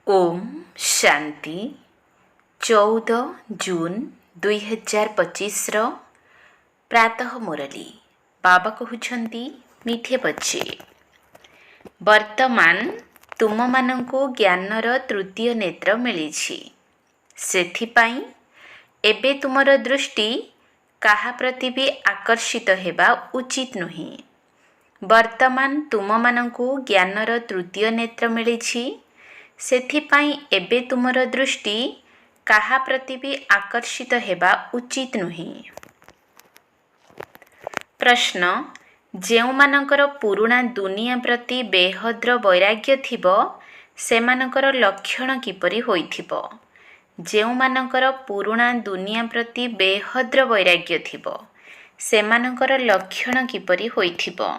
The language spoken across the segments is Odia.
ओम शांति 14 जून 2025 प्रातः मुरली बाबा कहउछंती मीठे बच्चे वर्तमान तुम मानंकु ज्ञानर तृतीय नेत्र मिलिछि सेथिपाई एबे तुमर दृष्टि काहा प्रति भी आकर्षित हेबा उचित नुहि। वर्तमान तुम मानंकु ज्ञानर तृतीय नेत्र मिलिछि सेथिपाई एबे तुमर दृष्टि काहा प्रति भी आकर्षित हेबा उचित नुहि। प्रश्न जेउमानकर पुरुणा दुनिया प्रति बेहद्र वैराग्य थिबो सेमानकर लक्षण किपरि होइथिबो। जेउमानकर पुरुणा दुनिया प्रति बेहद्र वैराग्य थिबो सेमानकर लक्षण किपरि होइथिबो।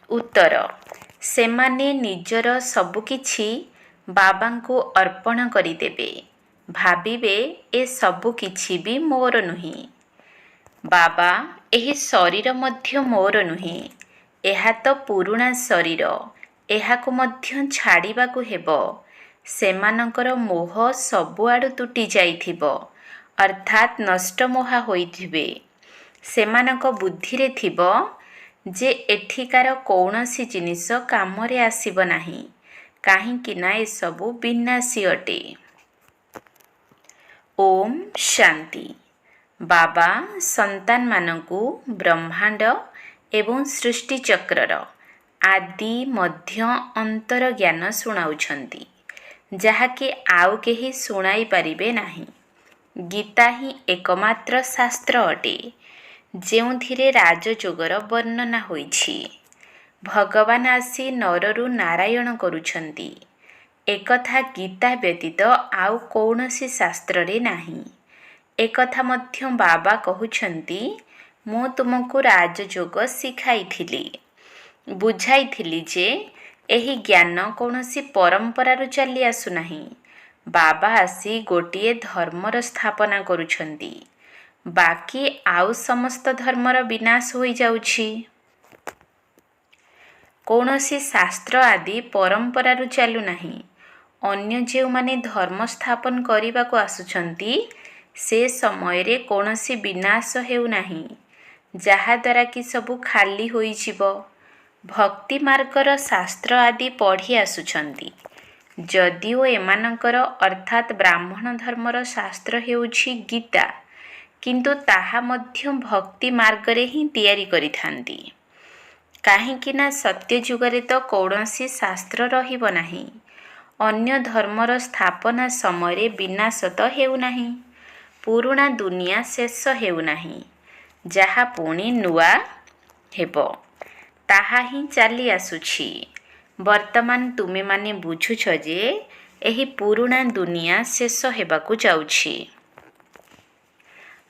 उत्तर सेमाने निजर सबुकिछि बाबांको अर्पण करिदेबे भाबिबे ए सबुकिछि भी मोर नुहि। बाबा एही शरीर मध्य मोर नुहि एहा तो पुरुणा शरीर एहाकु मध्य छाड़िबाकु हेबो। सेमानकर मोह सबुआडु तुटी जाइथिबो अर्थात नष्ट मोहा होइथिबे। सेमानक बुद्धिरे थिबो जे एठिकार कौनसी जिनिस कामरे आसिब नाही काहींकि ना ए सबु विनाशी अटे। ओम शांति बाबा संतान मानकु ब्रह्मांड एवं सृष्टि चक्रर आदि मध्य अंतर ज्ञान सुनाउछंती जहाँकि आउ केही सुनाई पारिबे नाही। गीता ही एकमात्र शास्त्र अटे जेउथिरे राजयोगर वर्णना होइछि। भगवान आसी नररु नारायण करुछंती एकथा गीता व्यतीत आउ कौनसी शास्त्ररे नाही। एकथा मध्य बाबा कहउछंती मु तुमको राजयोग शिखाइथिली बुझाइथिली जे एही ज्ञान कौनसी परंपरारु चली आसु नाही। बाबा आसी गोटिए धर्मर स्थापना करुछंती बाकी आउ समस्त धर्मर विनाश होई जाउछि। कौनसी शास्त्र आदि परंपरारु चालु नाही। अन्य जेउ माने धर्म स्थापन करिबाकु आसुछंती से समय रे कौनसी विनाश हेउ नाही जहा द्वारा कि सबु खाली होई जिवो। भक्ति मार्गर शास्त्र आदि पढ़ी आसुछंती जदिओ एमानकर अर्थात ब्राह्मण धर्मर शास्त्र हेउछि गीता किंतु ताहा मध्य भक्ति मार्गरे ही तैयारी करिथांती काहींकि ना सत्य जुगरे तो कौनसी शास्त्र रहिबो नाही। अन्य धर्मर स्थापना समय विनाश तो हेउ नाही। पुरुणा दुनिया शेष हेउ नाही जहा पुणी नुआ हेबो ताहा ही चली आसुछि। वर्तमान तुमे माने बुझुछ जे एही पुरुणा दुनिया शेष हेबाकु जाउछि।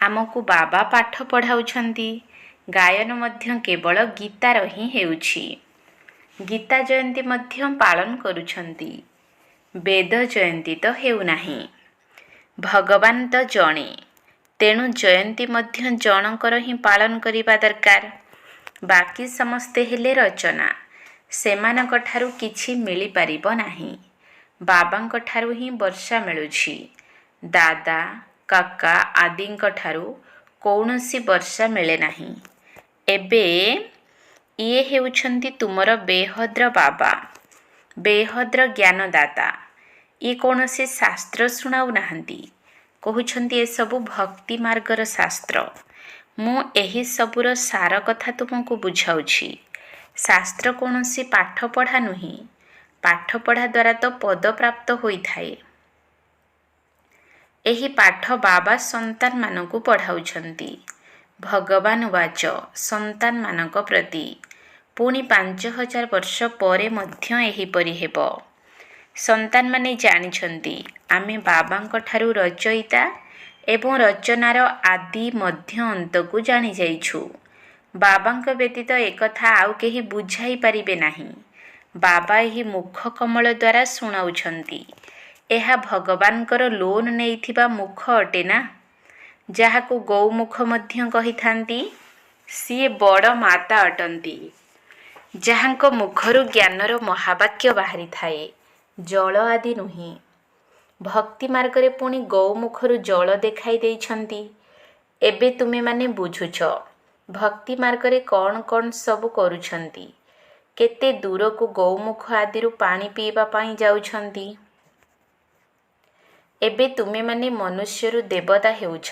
आमकु बाबा पाठ पढ़ाउछंती गायन मध्य केवल गीतार ही हेउछि। गीता जयंती मध्य पालन करुछंती वेद जयंती तो हेउ नाही। भगवान तो जणे तेणु जयंती मध्य जनकर ही पालन करिबा दरकार। बाकी समस्ते हेले रचना सेमानक ठारु किछि मिली पारिबो नाही। बाबांक ठारु ही वर्षा मिलुछि दादा काका आदिंक ठारु कौनसी वर्षा मिले नाही। एबे इए हेउछंती तुमर बेहद्र बाबा बेहद्र ज्ञानदाता। ये कौनसी शास्त्र सुनाउ नाहंती कहउछंती ए सबु भक्ति मार्गर शास्त्र। मु एही सबुर सार कथा तुमको बुझाउछि। शास्त्र कौनसी पाठ पढ़ा नुहि। पाठ पढ़ा द्वारा तो पद प्राप्त होई थाए। एही पाठ बाबा संतान मानकु पढ़ाउछंती। भगवान वाच संतान मानक प्रति पुणी 5000 वर्ष परे मध्य एही परि हेबो। संतान माने जानिछंती आमे बाबांक ठारु रचयिता एवं रचनार आदि मध्य अंतकु जानि जाइछु। बाबांक व्यतीत एकथा आउ केही बुझाई पारिबे नाही। बाबा एही मुख कमल द्वारा सुनाउछंती एहा भगवानकर लोन नेइथिबा मुख अटे ना जहाकु गौमुख मध्य कहिथांती सिए बड़ माता अटंती जहांक मुखरु ज्ञानर महावाक्य बाहरी थाए। ଜଳ ଆଦି ନୁହେଁ। ଭକ୍ତି ମାର୍ଗରେ ପୁଣି ଗୌମୁଖରୁ ଜଳ ଦେଖାଇ ଦେଇଛନ୍ତି। ଏବେ ତୁମେମାନେ ବୁଝୁଛ ଭକ୍ତି ମାର୍ଗରେ କ'ଣ କ'ଣ ସବୁ କରୁଛନ୍ତି। କେତେ ଦୂରକୁ ଗୌମୁଖ ଆଦିରୁ ପାଣି ପିଇବା ପାଇଁ ଯାଉଛନ୍ତି। ଏବେ ତୁମେମାନେ ମନୁଷ୍ୟରୁ ଦେବତା ହେଉଛ,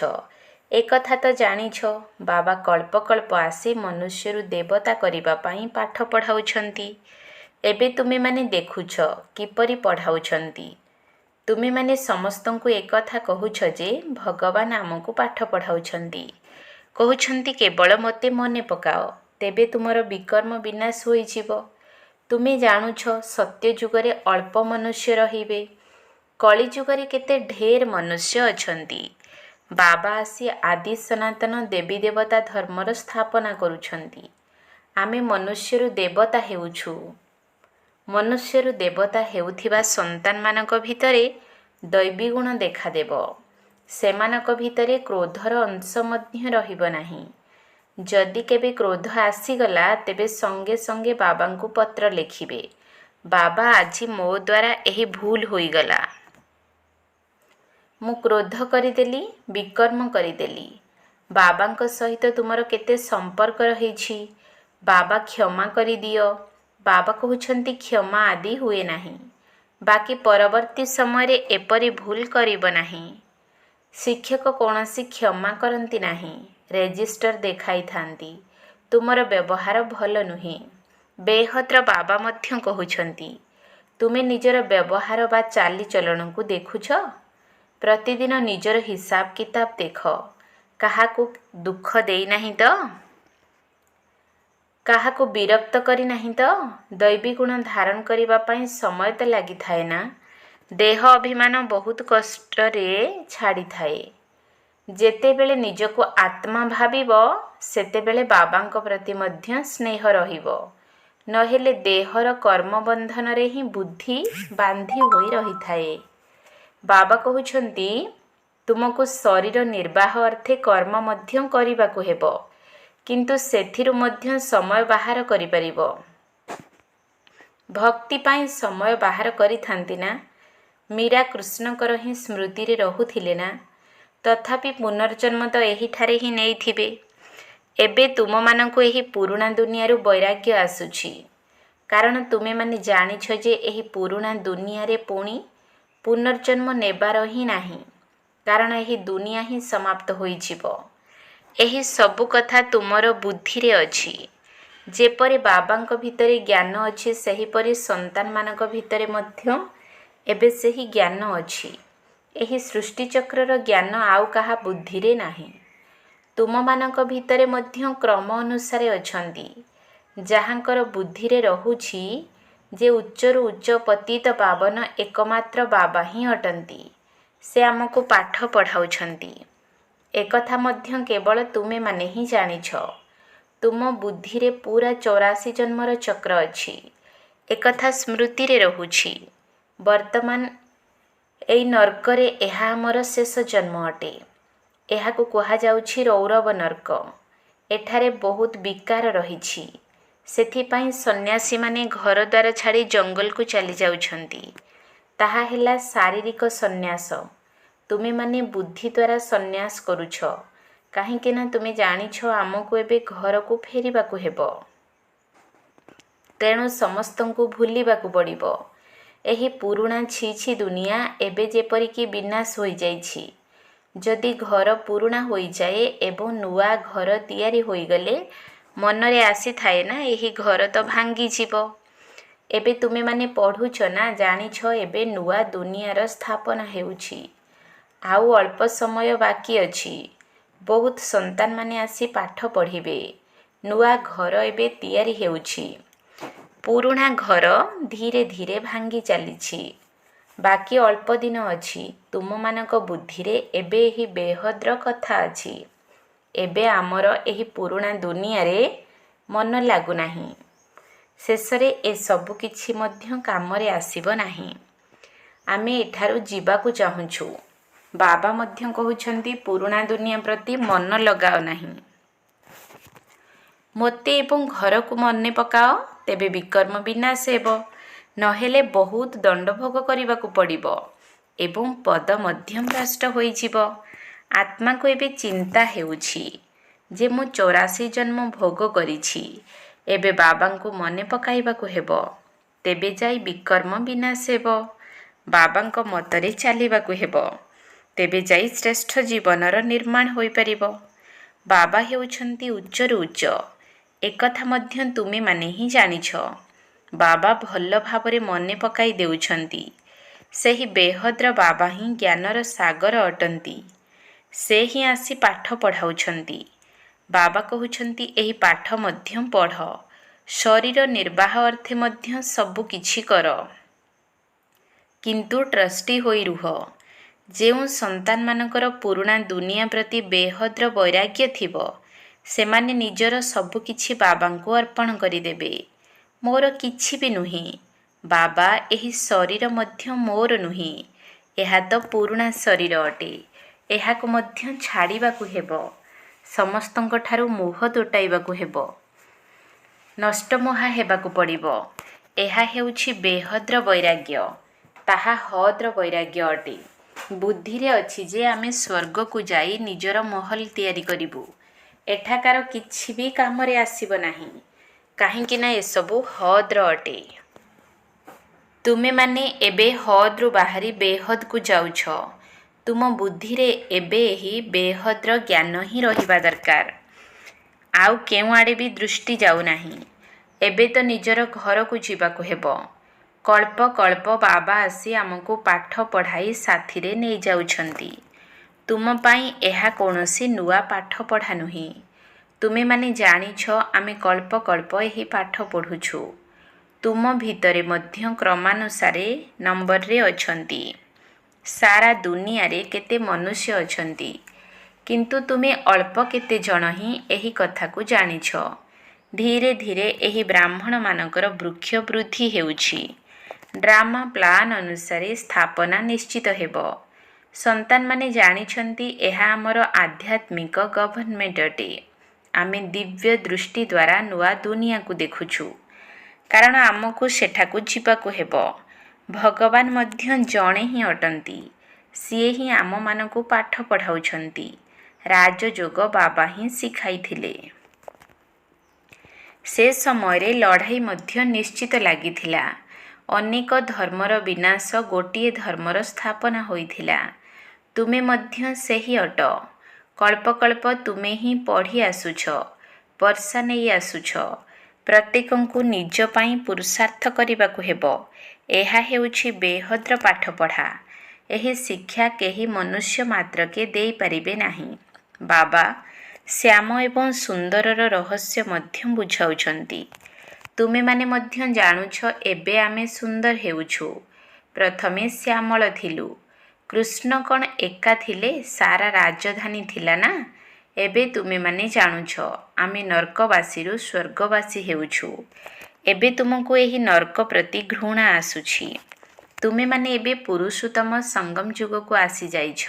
ଏକଥା ତ ଜାଣିଛ। ବାବା କଳ୍ପକଳ୍ପ ଆସି ମନୁଷ୍ୟରୁ ଦେବତା କରିବା ପାଇଁ ପାଠ ପଢ଼ାଉଛନ୍ତି। ଏବେ ତୁମେମାନେ ଦେଖୁଛ କିପରି ପଢ଼ାଉଛନ୍ତି। ତୁମେମାନେ ସମସ୍ତଙ୍କୁ ଏକଥା କହୁଛ ଯେ ଭଗବାନ ଆମକୁ ପାଠ ପଢ଼ାଉଛନ୍ତି। କହୁଛନ୍ତି କେବଳ ମୋତେ ମନେ ପକାଅ, ତେବେ ତୁମର ବିକର୍ମ ବିନାଶ ହୋଇଯିବ। ତୁମେ ଜାଣୁଛ ସତ୍ୟ ଯୁଗରେ ଅଳ୍ପ ମନୁଷ୍ୟ ରହିବେ, କଳି ଯୁଗରେ କେତେ ଢେର ମନୁଷ୍ୟ ଅଛନ୍ତି। ବାବା ଆସି ଆଦି ସନାତନ ଦେବୀ ଦେବତା ଧର୍ମର ସ୍ଥାପନା କରୁଛନ୍ତି। ଆମେ ମନୁଷ୍ୟରୁ ଦେବତା ହେଉଛୁ। ମନୁଷ୍ୟରୁ ଦେବତା ହେଉଥିବା ସନ୍ତାନମାନଙ୍କ ଭିତରେ ଦୈବୀ ଗୁଣ ଦେଖାଦେବ। ସେମାନଙ୍କ ଭିତରେ କ୍ରୋଧର ଅଂଶ ମଧ୍ୟ ରହିବ ନାହିଁ। ଯଦି କେବେ କ୍ରୋଧ ଆସିଗଲା ତେବେ ସଙ୍ଗେ ସଙ୍ଗେ ବାବାଙ୍କୁ ପତ୍ର ଲେଖିବେ, ବାବା ଆଜି ମୋ ଦ୍ୱାରା ଏହି ଭୁଲ ହୋଇଗଲା। ମୁଁ କ୍ରୋଧ କରିଦେଲି, ବିକର୍ମ କରିଦେଲି। ବାବାଙ୍କ ସହିତ ତୁମର କେତେ ସମ୍ପର୍କ ରହିଛି। ବାବା କ୍ଷମା କରିଦିଅ। ବାବା କହୁଛନ୍ତି କ୍ଷମା ଆଦି ହୁଏ ନାହିଁ। ବାକି ପରବର୍ତ୍ତୀ ସମୟରେ ଏପରି ଭୁଲ କରିବ ନାହିଁ। ଶିକ୍ଷକ କୌଣସି କ୍ଷମା କରନ୍ତି ନାହିଁ, ରେଜିଷ୍ଟର ଦେଖାଇଥାନ୍ତି। ତୁମର ବ୍ୟବହାର ଭଲ ନୁହେଁ। ବେହଦ୍ର ବାବା ମଧ୍ୟ କହୁଛନ୍ତି ତୁମେ ନିଜର ବ୍ୟବହାର ବା ଚାଲିଚଳଣକୁ ଦେଖୁଛ। ପ୍ରତିଦିନ ନିଜର ହିସାବ କିତାବ ଦେଖ। କାହାକୁ ଦୁଃଖ ଦେଇନାହିଁ ତ? କାହାକୁ ବିରକ୍ତ କରିନାହିଁ ତ? ଦୈବୀ ଗୁଣ ଧାରଣ କରିବା ପାଇଁ ସମୟ ତ ଲାଗିଥାଏ ନା। ଦେହ ଅଭିମାନ ବହୁତ କଷ୍ଟରେ ଛାଡ଼ିଥାଏ। ଯେତେବେଳେ ନିଜକୁ ଆତ୍ମା ଭାବିବ ସେତେବେଳେ ବାବାଙ୍କ ପ୍ରତି ମଧ୍ୟ ସ୍ନେହ ରହିବ। ନହେଲେ ଦେହର କର୍ମବନ୍ଧନରେ ହିଁ ବୁଦ୍ଧି ବାନ୍ଧି ହୋଇ ରହିଥାଏ। ବାବା କହୁଛନ୍ତି ତୁମକୁ ଶରୀର ନିର୍ବାହ ଅର୍ଥେ କର୍ମ ମଧ୍ୟ କରିବାକୁ ହେବ, କିନ୍ତୁ ସେଥିରୁ ମଧ୍ୟ ସମୟ ବାହାର କରିପାରିବ। ଭକ୍ତି ପାଇଁ ସମୟ ବାହାର କରିଥାନ୍ତି ନା। ମୀରା କୃଷ୍ଣଙ୍କର ହିଁ ସ୍ମୃତିରେ ରହୁଥିଲେ ନା। ତଥାପି ପୁନର୍ଜନ୍ମ ତ ଏହିଠାରେ ହିଁ ନେଇଥିବେ। ଏବେ ତୁମମାନଙ୍କୁ ଏହି ପୁରୁଣା ଦୁନିଆରୁ ବୈରାଗ୍ୟ ଆସୁଛି, କାରଣ ତୁମେମାନେ ଜାଣିଛ ଯେ ଏହି ପୁରୁଣା ଦୁନିଆରେ ପୁଣି ପୁନର୍ଜନ୍ମ ନେବାର ହିଁ ନାହିଁ, କାରଣ ଏହି ଦୁନିଆ ହିଁ ସମାପ୍ତ ହୋଇଯିବ। ଏହି ସବୁ କଥା ତୁମର ବୁଦ୍ଧିରେ ଅଛି। ଯେପରି ବାବାଙ୍କ ଭିତରେ ଜ୍ଞାନ ଅଛି ସେହିପରି ସନ୍ତାନମାନଙ୍କ ଭିତରେ ମଧ୍ୟ ଏବେ ସେହି ଜ୍ଞାନ ଅଛି। ଏହି ସୃଷ୍ଟିଚକ୍ରର ଜ୍ଞାନ ଆଉ କାହା ବୁଦ୍ଧିରେ ନାହିଁ। ତୁମମାନଙ୍କ ଭିତରେ ମଧ୍ୟ କ୍ରମ ଅନୁସାରେ ଅଛନ୍ତି, ଯାହାଙ୍କର ବୁଦ୍ଧିରେ ରହୁଛି ଯେ ଉଚ୍ଚରୁ ଉଚ୍ଚ ପତିତ ପାବନ ଏକମାତ୍ର ବାବା ହିଁ ଅଟନ୍ତି। ସେ ଆମକୁ ପାଠ ପଢ଼ାଉଛନ୍ତି। ଏକଥା ମଧ୍ୟ କେବଳ ତୁମେମାନେ ହିଁ ଜାଣିଛ। ତୁମ ବୁଦ୍ଧିରେ ପୁରା 84 ଜନ୍ମର ଚକ୍ର ଅଛି। ଏକଥା ସ୍ମୃତିରେ ରହୁଛି। ବର୍ତ୍ତମାନ ଏଇ ନର୍କରେ ଏହା ଆମର ଶେଷ ଜନ୍ମ ଅଟେ। ଏହାକୁ କୁହାଯାଉଛି ରୌରବ ନର୍କ। ଏଠାରେ ବହୁତ ବିକାର ରହିଛି। ସେଥିପାଇଁ ସନ୍ନ୍ୟାସୀମାନେ ଘରଦ୍ୱାର ଛାଡ଼ି ଜଙ୍ଗଲକୁ ଚାଲି ଯାଉଛନ୍ତି। ତାହା ହେଲା ଶାରୀରିକ ସନ୍ନ୍ୟାସ। ତୁମେମାନେ ବୁଦ୍ଧି ଦ୍ୱାରା ସନ୍ନ୍ୟାସ କରୁଛ, କାହିଁକି ନା ତୁମେ ଜାଣିଛ ଆମକୁ ଏବେ ଘରକୁ ଫେରିବାକୁ ହେବ। ତେଣୁ ସମସ୍ତଙ୍କୁ ଭୁଲିବାକୁ ପଡ଼ିବ। ଏହି ପୁରୁଣା ଛି ଦୁନିଆ ଏବେ ଯେପରିକି ବିନାଶ ହୋଇଯାଇଛି। ଯଦି ଘର ପୁରୁଣା ହୋଇଯାଏ ଏବଂ ନୂଆ ଘର ତିଆରି ହୋଇଗଲେ ମନରେ ଆସିଥାଏ ନା ଏହି ଘର ତ ଭାଙ୍ଗିଯିବ। ଏବେ ତୁମେମାନେ ପଢ଼ୁଛ ନା, ଜାଣିଛ ଏବେ ନୂଆ ଦୁନିଆର ସ୍ଥାପନା ହେଉଛି। ଆଉ ଅଳ୍ପ ସମୟ ବାକି ଅଛି। ବହୁତ ସନ୍ତାନମାନେ ଆସି ପାଠ ପଢ଼ିବେ। ନୂଆ ଘର ଏବେ ତିଆରି ହେଉଛି। ପୁରୁଣା ଘର ଧୀରେ ଧୀରେ ଭାଙ୍ଗି ଚାଲିଛି। ବାକି ଅଳ୍ପ ଦିନ ଅଛି। ତୁମମାନଙ୍କ ବୁଦ୍ଧିରେ ଏବେ ଏହି ବେହଦ୍ର କଥା ଅଛି। ଏବେ ଆମର ଏହି ପୁରୁଣା ଦୁନିଆରେ ମନ ଲାଗୁନାହିଁ। ଶେଷରେ ଏସବୁ କିଛି ମଧ୍ୟ କାମରେ ଆସିବ ନାହିଁ। ଆମେ ଏଠାରୁ ଯିବାକୁ ଚାହୁଁଛୁ। ବାବା ମଧ୍ୟ କହୁଛନ୍ତି ପୁରୁଣା ଦୁନିଆ ପ୍ରତି ମନ ଲଗାଅ ନାହିଁ। ମୋତେ ଏବଂ ଘରକୁ ମନେ ପକାଅ, ତେବେ ବିକର୍ମ ବିନାଶ ହେବ। ନହେଲେ ବହୁତ ଦଣ୍ଡ ଭୋଗ କରିବାକୁ ପଡ଼ିବ ଏବଂ ପଦ ମଧ୍ୟ ଭ୍ରଷ୍ଟ ହୋଇଯିବ। ଆତ୍ମାକୁ ଏବେ ଚିନ୍ତା ହେଉଛି ଯେ ମୁଁ 84 ଜନ୍ମ ଭୋଗ କରିଛି, ଏବେ ବାବାଙ୍କୁ ମନେ ପକାଇବାକୁ ହେବ, ତେବେ ଯାଇ ବିକର୍ମ ବିନାଶ ହେବ। ବାବାଙ୍କ ମତରେ ଚାଲିବାକୁ ହେବ, ତେବେ ଯାଇ ଶ୍ରେଷ୍ଠ ଜୀବନର ନିର୍ମାଣ ହୋଇପାରିବ। ବାବା ହେଉଛନ୍ତି ଉଚ୍ଚରୁ ଉଚ୍ଚ, ଏକଥା ମଧ୍ୟ ତୁମେମାନେ ହିଁ ଜାଣିଛ। ବାବା ଭଲ ଭାବରେ ମନେ ପକାଇ ଦେଉଛନ୍ତି। ସେହି ବେହଦ୍ର ବାବା ହିଁ ଜ୍ଞାନର ସାଗର ଅଟନ୍ତି। ସେ ହିଁ ଆସି ପାଠ ପଢ଼ାଉଛନ୍ତି। ବାବା କହୁଛନ୍ତି ଏହି ପାଠ ମଧ୍ୟ ପଢ଼, ଶରୀର ନିର୍ବାହ ଅର୍ଥେ ମଧ୍ୟ ସବୁ କିଛି କର, କିନ୍ତୁ ଟ୍ରଷ୍ଟି ହୋଇ ରୁହ। ଯେଉଁ ସନ୍ତାନମାନଙ୍କର ପୁରୁଣା ଦୁନିଆ ପ୍ରତି ବେହଦ୍ର ବୈରାଗ୍ୟ ଥିବ, ସେମାନେ ନିଜର ସବୁ କିଛି ବାବାଙ୍କୁ ଅର୍ପଣ କରିଦେବେ। ମୋର କିଛି ବି ନୁହେଁ ବାବା, ଏହି ଶରୀର ମଧ୍ୟ ମୋର ନୁହେଁ, ଏହା ତ ପୁରୁଣା ଶରୀର ଅଟେ, ଏହାକୁ ମଧ୍ୟ ଛାଡ଼ିବାକୁ ହେବ। ସମସ୍ତଙ୍କଠାରୁ ମୋହ ତୁଟାଇବାକୁ ହେବ, ନଷ୍ଟମୋହା ହେବାକୁ ପଡ଼ିବ। ଏହା ହେଉଛି ବେହଦ୍ର ବୈରାଗ୍ୟ, ତାହା ହଦ୍ର ବୈରାଗ୍ୟ ଅଟେ। ବୁଦ୍ଧିରେ ଅଛି ଯେ ଆମେ ସ୍ୱର୍ଗକୁ ଯାଇ ନିଜର ମହଲ ତିଆରି କରିବୁ। ଏଠାକାର କିଛି ବି କାମରେ ଆସିବ ନାହିଁ, କାହିଁକି ନା ଏସବୁ ହଦ୍ର ଅଟେ। ତୁମେମାନେ ଏବେ ହଦ୍ରୁ ବାହାରି ବେହଦ୍କୁ ଯାଉଛ। ତୁମ ବୁଦ୍ଧିରେ ଏବେ ଏହି ବେହଦ୍ର ଜ୍ଞାନ ହିଁ ରହିବା ଦରକାର, ଆଉ କେଉଁଆଡ଼େ ବି ଦୃଷ୍ଟି ଯାଉନାହିଁ। ଏବେ ତ ନିଜର ଘରକୁ ଯିବାକୁ ହେବ। କଳ୍ପ କଳ୍ପ ବାବା ଆସି ଆମକୁ ପାଠ ପଢ଼ାଇ ସାଥିରେ ନେଇଯାଉଛନ୍ତି। ତୁମ ପାଇଁ ଏହା କୌଣସି ନୂଆ ପାଠ ପଢ଼ା ନୁହେଁ। ତୁମେମାନେ ଜାଣିଛ ଆମେ କଳ୍ପ କଳ୍ପ ଏହି ପାଠ ପଢ଼ୁଛୁ। ତୁମ ଭିତରେ ମଧ୍ୟ କ୍ରମାନୁସାରେ ନମ୍ବରରେ ଅଛନ୍ତି। ସାରା ଦୁନିଆରେ କେତେ ମନୁଷ୍ୟ ଅଛନ୍ତି, କିନ୍ତୁ ତୁମେ ଅଳ୍ପ କେତେ ଜଣ ହିଁ ଏହି କଥାକୁ ଜାଣିଛ। ଧୀରେ ଧୀରେ ଏହି ବ୍ରାହ୍ମଣମାନଙ୍କର ବୃକ୍ଷ ବୃଦ୍ଧି ହେଉଛି। ଡ୍ରାମା ପ୍ଲାନ୍ ଅନୁସାରେ ସ୍ଥାପନା ନିଶ୍ଚିତ ହେବ। ସନ୍ତାନମାନେ ଜାଣିଛନ୍ତି ଏହା ଆମର ଆଧ୍ୟାତ୍ମିକ ଗଭର୍ଣ୍ଣମେଣ୍ଟ ଅଟେ। ଆମେ ଦିବ୍ୟ ଦୃଷ୍ଟି ଦ୍ୱାରା ନୂଆ ଦୁନିଆକୁ ଦେଖୁଛୁ, କାରଣ ଆମକୁ ସେଠାକୁ ଯିବାକୁ ହେବ। ଭଗବାନ ମଧ୍ୟ ଜଣେ ହିଁ ଅଟନ୍ତି। ସିଏ ହିଁ ଆମମାନଙ୍କୁ ପାଠ ପଢ଼ାଉଛନ୍ତି। ରାଜଯୋଗ ବାବା ହିଁ ଶିଖାଇଥିଲେ। ସେ ସମୟରେ ଲଢ଼ାଇ ମଧ୍ୟ ନିଶ୍ଚିତ ଲାଗିଥିଲା। ଅନେକ ଧର୍ମର ବିନାଶ, ଗୋଟିଏ ଧର୍ମର ସ୍ଥାପନା ହୋଇଥିଲା। ତୁମେ ମଧ୍ୟ ସେହି ଅଟ। କଳ୍ପକଳ୍ପ ତୁମେ ହିଁ ପଢ଼ି ଆସୁଛ, ବର୍ଷା ନେଇ ଆସୁଛ। ପ୍ରତ୍ୟେକଙ୍କୁ ନିଜ ପାଇଁ ପୁରୁଷାର୍ଥ କରିବାକୁ ହେବ। ଏହା ହେଉଛି ବେହଦ୍ର ପାଠପଢ଼ା। ଏହି ଶିକ୍ଷା କେହି ମନୁଷ୍ୟ ମାତ୍ରକେ ଦେଇପାରିବେ ନାହିଁ। ବାବା ଶ୍ୟାମ ଏବଂ ସୁନ୍ଦରର ରହସ୍ୟ ମଧ୍ୟ ବୁଝାଉଛନ୍ତି। ତୁମେମାନେ ମଧ୍ୟ ଜାଣୁଛ ଏବେ ଆମେ ସୁନ୍ଦର ହେଉଛୁ। ପ୍ରଥମେ ଶ୍ୟାମଳ ଥିଲୁ। କୃଷ୍ଣ କ'ଣ ଏକା ଥିଲେ? ସାରା ରାଜଧାନୀ ଥିଲା ନା। ଏବେ ତୁମେମାନେ ଜାଣୁଛ ଆମେ ନର୍କବାସୀରୁ ସ୍ୱର୍ଗବାସୀ ହେଉଛୁ। ଏବେ ତୁମକୁ ଏହି ନର୍କ ପ୍ରତି ଘୃଣା ଆସୁଛି। ତୁମେମାନେ ଏବେ ପୁରୁଷୋତ୍ତମ ସଙ୍ଗମ ଯୁଗକୁ ଆସିଯାଇଛ।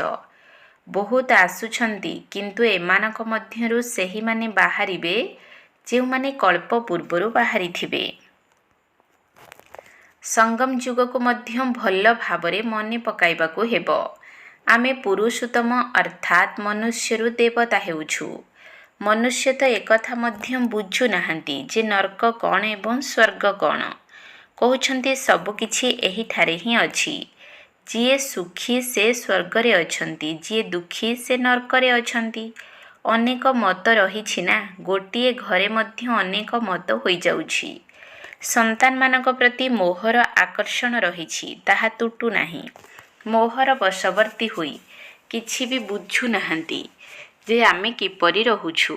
ବହୁତ ଆସୁଛନ୍ତି, କିନ୍ତୁ ଏମାନଙ୍କ ମଧ୍ୟରୁ ସେହିମାନେ ବାହାରିବେ ଯେଉଁମାନେ କଳ୍ପ ପୂର୍ବରୁ ବାହାରିଥିବେ। ସଙ୍ଗମ ଯୁଗକୁ ମଧ୍ୟ ଭଲ ଭାବରେ ମନେ ପକାଇବାକୁ ହେବ। ଆମେ ପୁରୁଷୋତ୍ତମ ଅର୍ଥାତ୍ ମନୁଷ୍ୟରୁ ଦେବତା ହେଉଛୁ। ମନୁଷ୍ୟ ତ ଏକଥା ମଧ୍ୟ ବୁଝୁନାହାନ୍ତି ଯେ ନର୍କ କ'ଣ ଏବଂ ସ୍ୱର୍ଗ କ'ଣ। କହୁଛନ୍ତି ସବୁକିଛି ଏହିଠାରେ ହିଁ ଅଛି। ଯିଏ ସୁଖୀ ସେ ସ୍ୱର୍ଗରେ ଅଛନ୍ତି, ଯିଏ ଦୁଃଖୀ ସେ ନର୍କରେ ଅଛନ୍ତି। ଅନେକ ମତ ରହିଛି ନା, ଗୋଟିଏ ଘରେ ମଧ୍ୟ ଅନେକ ମତ ହୋଇଯାଉଛି। ସନ୍ତାନମାନଙ୍କ ପ୍ରତି ମୋହର ଆକର୍ଷଣ ରହିଛି, ତାହା ତୁଟୁ ନାହିଁ। ମୋହର ବଶବର୍ତ୍ତୀ ହୋଇ କିଛି ବି ବୁଝୁନାହାନ୍ତି ଯେ ଆମେ କିପରି ରହୁଛୁ।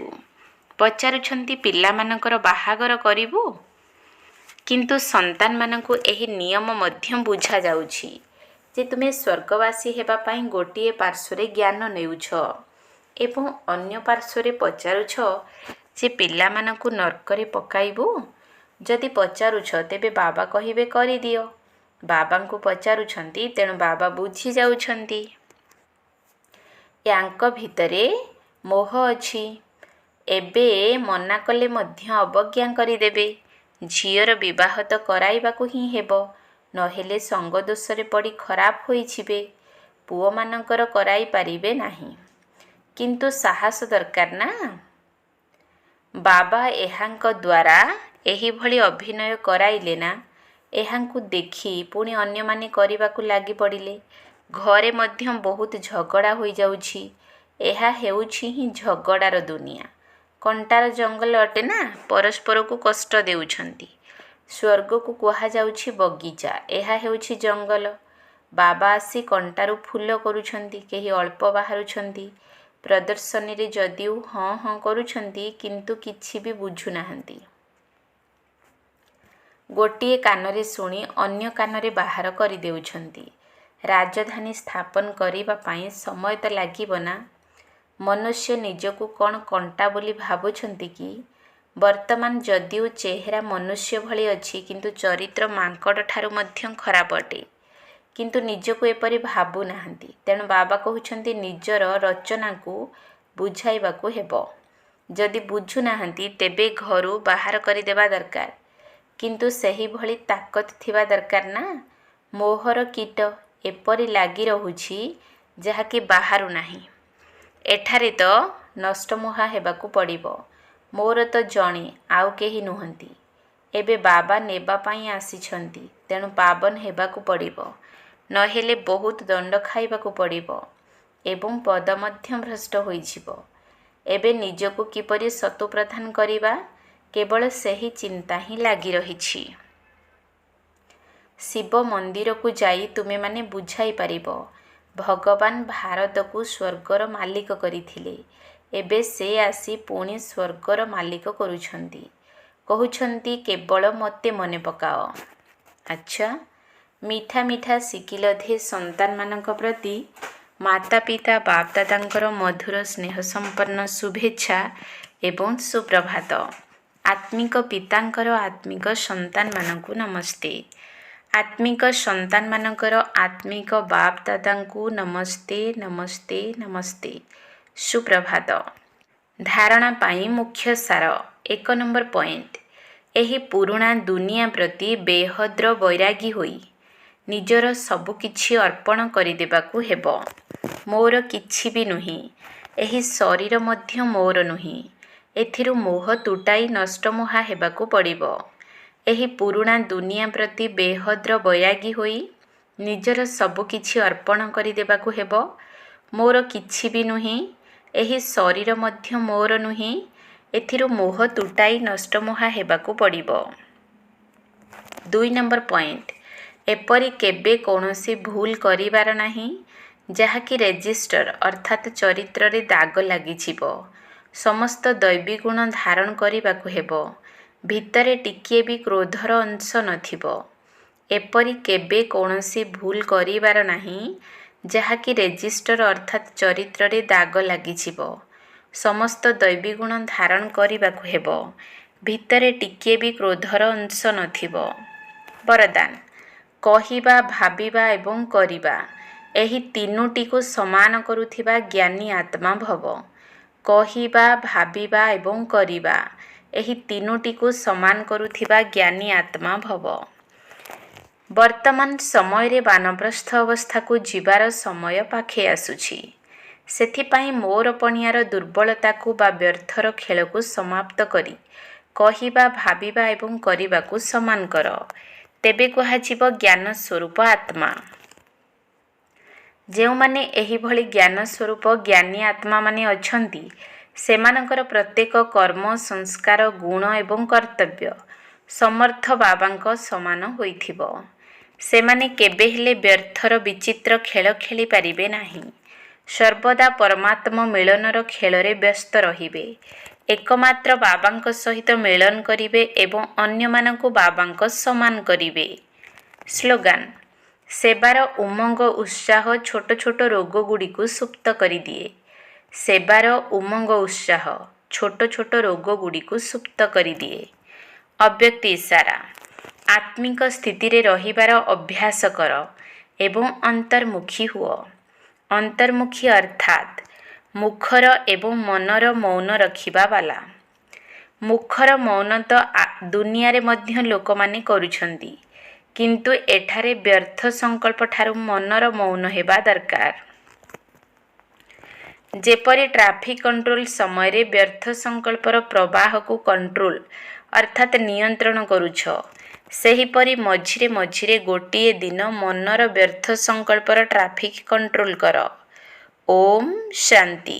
ପଚାରୁଛନ୍ତି ପିଲାମାନଙ୍କର ବାହାଘର କରିବୁ? କିନ୍ତୁ ସନ୍ତାନମାନଙ୍କୁ ଏହି ନିୟମ ମଧ୍ୟ ବୁଝାଯାଉଛି ଯେ ତୁମେ ସ୍ୱର୍ଗବାସୀ ହେବା ପାଇଁ ଗୋଟିଏ ପାର୍ଶ୍ୱରେ ଜ୍ଞାନ ନେଉଛ ଏବଂ ଅନ୍ୟ ପାର୍ଶ୍ୱରେ ପଚାରୁଛ ଯେ ପିଲାମାନଙ୍କୁ ନର୍କରେ ପକାଇବୁ। ଯଦି ପଚାରୁଛ ତେବେ ବାବା କହିବେ କରିଦିଅ। ବାବାଙ୍କୁ ପଚାରୁଛନ୍ତି, ତେଣୁ ବାବା ବୁଝି ଯାଉଛନ୍ତି ୟାଙ୍କ ଭିତରେ ମୋହ ଅଛି। ଏବେ ମନା କଲେ ମଧ୍ୟ ଅବଜ୍ଞା କରିଦେବେ। ଝିଅର ବିବାହ ତ କରାଇବାକୁ ହିଁ ହେବ। ନହେଲେ ସଙ୍ଗ ଦୋଷରେ ପଡ଼ି ଖରାପ ହୋଇଯିବେ। ପୁଅମାନଙ୍କର କରାଇ ପାରିବେ ନାହିଁ। କିନ୍ତୁ ସାହସ ଦରକାର ନା। ବାବା ଏହାଙ୍କ ଦ୍ୱାରା ଏହିଭଳି ଅଭିନୟ କରାଇଲେ ନା, ଏହାଙ୍କୁ ଦେଖି ପୁଣି ଅନ୍ୟମାନେ କରିବାକୁ ଲାଗି ପଡ଼ିଲେ। ଘରେ ମଧ୍ୟ ବହୁତ ଝଗଡ଼ା ହୋଇଯାଉଛି। ଏହା ହେଉଛି ହିଁ ଝଗଡ଼ାର ଦୁନିଆ। କଣ୍ଟାର ଜଙ୍ଗଲ ଅଟେ ନା, ପରସ୍ପରକୁ କଷ୍ଟ ଦେଉଛନ୍ତି। ସ୍ୱର୍ଗକୁ କୁହାଯାଉଛି ବଗିଚା, ଏହା ହେଉଛି ଜଙ୍ଗଲ। ବାବା ଆସି କଣ୍ଟାରୁ ଫୁଲ କରୁଛନ୍ତି, କେହି ଅଳ୍ପ ବାହାରୁଛନ୍ତି। ପ୍ରଦର୍ଶନୀରେ ଯଦିଓ ହଁ ହଁ କରୁଛନ୍ତି, କିନ୍ତୁ କିଛି ବି ବୁଝୁନାହାନ୍ତି। ଗୋଟିଏ କାନରେ ଶୁଣି ଅନ୍ୟ କାନରେ ବାହାର କରିଦେଉଛନ୍ତି। ରାଜଧାନୀ ସ୍ଥାପନ କରିବା ପାଇଁ ସମୟ ତ ଲାଗିବ ନା। ମନୁଷ୍ୟ ନିଜକୁ କ'ଣ କଣ୍ଟା ବୋଲି ଭାବୁଛନ୍ତି କି? ବର୍ତ୍ତମାନ ଯଦିଓ ଚେହେରା ମନୁଷ୍ୟ ଭଳି ଅଛି, କିନ୍ତୁ ଚରିତ୍ର ମାଙ୍କଡ଼ ଠାରୁ ମଧ୍ୟ ଖରାପ ଅଟେ। କିନ୍ତୁ ନିଜକୁ ଏପରି ଭାବୁନାହାନ୍ତି। ତେଣୁ ବାବା କହୁଛନ୍ତି ନିଜର ରଚନାକୁ ବୁଝାଇବାକୁ ହେବ। ଯଦି ବୁଝୁନାହାନ୍ତି, ତେବେ ଘରୁ ବାହାର କରିଦେବା ଦରକାର। କିନ୍ତୁ ସେହିଭଳି ତାକତ ଥିବା ଦରକାର ନା। ମୋହର କୀଟ ଏପରି ଲାଗି ରହୁଛି, ଯାହାକି ବାହାରୁ ନାହିଁ। ଏଠାରେ ତ ନଷ୍ଟମୁହା ହେବାକୁ ପଡ଼ିବ। ମୋର ତ ଜଣେ, ଆଉ କେହି ନୁହନ୍ତି। ଏବେ ବାବା ନେବା ପାଇଁ ଆସିଛନ୍ତି, ତେଣୁ ପାବନ ହେବାକୁ ପଡ଼ିବ। ନହେଲେ ବହୁତ ଦଣ୍ଡ ଖାଇବାକୁ ପଡ଼ିବ ଏବଂ ପଦ ମଧ୍ୟ ଭ୍ରଷ୍ଟ ହୋଇଯିବ। ଏବେ ନିଜକୁ କିପରି ଶତୁପ୍ରଧାନ କରିବା, କେବଳ ସେହି ଚିନ୍ତା ହିଁ ଲାଗି ରହିଛି। ଶିବ ମନ୍ଦିରକୁ ଯାଇ ତୁମେମାନେ ବୁଝାଇ ପାରିବ। ଭଗବାନ ଭାରତକୁ ସ୍ୱର୍ଗର ମାଲିକ କରିଥିଲେ। ଏବେ ସେ ଆସି ପୁଣି ସ୍ୱର୍ଗର ମାଲିକ କରୁଛନ୍ତି। କହୁଛନ୍ତି କେବଳ ମୋତେ ମନେ ପକାଅ। ଆଚ୍ଛା, ମିଠା ମିଠା ଶିକିଲଧେ ସନ୍ତାନମାନଙ୍କ ପ୍ରତି ମାତା ପିତା ବାପ ଦାଦାଙ୍କର ମଧୁର ସ୍ନେହ ସମ୍ପନ୍ନ ଶୁଭେଚ୍ଛା ଏବଂ ସୁପ୍ରଭାତ। ଆତ୍ମିକ ପିତାଙ୍କର ଆତ୍ମିକ ସନ୍ତାନମାନଙ୍କୁ ନମସ୍ତେ। ଆତ୍ମିକ ସନ୍ତାନମାନଙ୍କର ଆତ୍ମିକ ବାପ ଦାଦାଙ୍କୁ ନମସ୍ତେ ନମସ୍ତେ ନମସ୍ତେ। ସୁପ୍ରଭାତ। ଧାରଣା ପାଇଁ ମୁଖ୍ୟ ସାର। 1 ନମ୍ବର ପଏଣ୍ଟ। ଏହି ପୁରୁଣା ଦୁନିଆ ପ୍ରତି ବେହଦ୍ର ବୈରାଗୀ ହୋଇ ନିଜର ସବୁକିଛି ଅର୍ପଣ କରିଦେବାକୁ ହେବ। ମୋର କିଛି ବି ନୁହେଁ। ଏହି ଶରୀର ମଧ୍ୟ ମୋର ନୁହେଁ। ଏଥିରୁ ମୋହ ତୁଟାଇ ନଷ୍ଟମୁହା ହେବାକୁ ପଡ଼ିବ। ଏହି ପୁରୁଣା ଦୁନିଆ ପ୍ରତି ବେହଦ୍ର ବୈରାଗୀ ହୋଇ ନିଜର ସବୁକିଛି ଅର୍ପଣ କରିଦେବାକୁ ହେବ। ମୋର କିଛି ବି ନୁହେଁ। ଏହି ଶରୀର ମଧ୍ୟ ମୋର ନୁହେଁ। ଏଥିରୁ ମୋହ ତୁଟାଇ ନଷ୍ଟମୁହା ହେବାକୁ ପଡ଼ିବ। 2 ନମ୍ବର ପଏଣ୍ଟ। ଏପରି କେବେ କୌଣସି ଭୁଲ କରିବାର ନାହିଁ, ଯାହାକି ରେଜିଷ୍ଟର ଅର୍ଥାତ୍ ଚରିତ୍ରରେ ଦାଗ ଲାଗିଯିବ। ସମସ୍ତ ଦୈବୀ ଗୁଣ ଧାରଣ କରିବାକୁ ହେବ। ଭିତରେ ଟିକିଏ ବି କ୍ରୋଧର ଅଂଶ ନଥିବ। ଏପରି କେବେ କୌଣସି ଭୁଲ କରିବାର ନାହିଁ, ଯାହାକି ରେଜିଷ୍ଟର ଅର୍ଥାତ୍ ଚରିତ୍ରରେ ଦାଗ ଲାଗିଯିବ। ସମସ୍ତ ଦୈବୀ ଗୁଣ ଧାରଣ କରିବାକୁ ହେବ। ଭିତରେ ଟିକିଏ ବି କ୍ରୋଧର ଅଂଶ ନଥିବ। ବରଦାନ। କହିବା, ଭାବିବା ଏବଂ କରିବା, ଏହି ତିନୋଟିକୁ ସମାନ କରୁଥିବା ଜ୍ଞାନୀ ଆତ୍ମା ଭବ। କହିବା, ଭାବିବା ଏବଂ କରିବା, ଏହି ତିନୋଟିକୁ ସମାନ କରୁଥିବା ଜ୍ଞାନୀ ଆତ୍ମା ଭବ। ବର୍ତ୍ତମାନ ସମୟରେ ବାନପ୍ରସ୍ଥ ଅବସ୍ଥାକୁ ଯିବାର ସମୟ ପାଖେଇ ଆସୁଛି। ସେଥିପାଇଁ ମୋର ପଣିଆର ଦୁର୍ବଳତାକୁ ବା ବ୍ୟର୍ଥର ଖେଳକୁ ସମାପ୍ତ କରି କହିବା, ଭାବିବା ଏବଂ କରିବାକୁ ସମାନ କର। ତେବେ କୁହାଯିବ ଜ୍ଞାନ ସ୍ୱରୂପ ଆତ୍ମା। ଯେଉଁମାନେ ଏହିଭଳି ଜ୍ଞାନ ସ୍ୱରୂପ ଜ୍ଞାନୀ ଆତ୍ମାମାନେ ଅଛନ୍ତି, ସେମାନଙ୍କର ପ୍ରତ୍ୟେକ କର୍ମ, ସଂସ୍କାର, ଗୁଣ ଏବଂ କର୍ତ୍ତବ୍ୟ ସମର୍ଥ ବାବାଙ୍କ ସମାନ ହୋଇଥିବ। ସେମାନେ କେବେ ହେଲେ ବ୍ୟର୍ଥର ବିଚିତ୍ର ଖେଳ ଖେଳି ପାରିବେ ନାହିଁ। ସର୍ବଦା ପରମାତ୍ମ ମିଳନର ଖେଳରେ ବ୍ୟସ୍ତ ରହିବେ। ଏକମାତ୍ର ବାବାଙ୍କ ସହିତ ମିଳନ କରିବେ ଏବଂ ଅନ୍ୟମାନଙ୍କୁ ବାବାଙ୍କ ସମାନ କରିବେ। ସ୍ଲୋଗାନ। ସେବାର ଉମଙ୍ଗ ଉତ୍ସାହ ଛୋଟ ଛୋଟ ରୋଗଗୁଡ଼ିକୁ ସୁପ୍ତ କରିଦିଏ। ସେବାର ଉମଙ୍ଗ ଉତ୍ସାହ ଛୋଟ ଛୋଟ ରୋଗଗୁଡ଼ିକୁ ସୁପ୍ତ କରିଦିଏ। ଅବ୍ୟକ୍ତ ଇସାରା। ଆତ୍ମିକ ସ୍ଥିତିରେ ରହିବାର ଅଭ୍ୟାସ କର ଏବଂ ଅନ୍ତର୍ମୁଖୀ ହୁଅ। ଅନ୍ତର୍ମୁଖୀ ଅର୍ଥାତ୍ ମୁଖର ଏବଂ ମନର ମୌନ ରଖିବା ବାଲା। ମୁଖର ମୌନ ତ ଦୁନିଆରେ ମଧ୍ୟ ଲୋକମାନେ କରୁଛନ୍ତି, କିନ୍ତୁ ଏଠାରେ ବ୍ୟର୍ଥ ସଂକଳ୍ପ ଠାରୁ ମନର ମୌନ ହେବା ଦରକାର। ଯେପରି ଟ୍ରାଫିକ୍ କଣ୍ଟ୍ରୋଲ ସମୟରେ ବ୍ୟର୍ଥ ସଂକଳ୍ପର ପ୍ରବାହକୁ କଣ୍ଟ୍ରୋଲ ଅର୍ଥାତ୍ ନିୟନ୍ତ୍ରଣ କରୁଛ, ସେହିପରି ମଝିରେ ମଝିରେ ଗୋଟିଏ ଦିନ ମନର ବ୍ୟର୍ଥ ସଂକଳ୍ପର ଟ୍ରାଫିକ୍ କଣ୍ଟ୍ରୋଲ କର। ଓମ୍ ଶାନ୍ତି।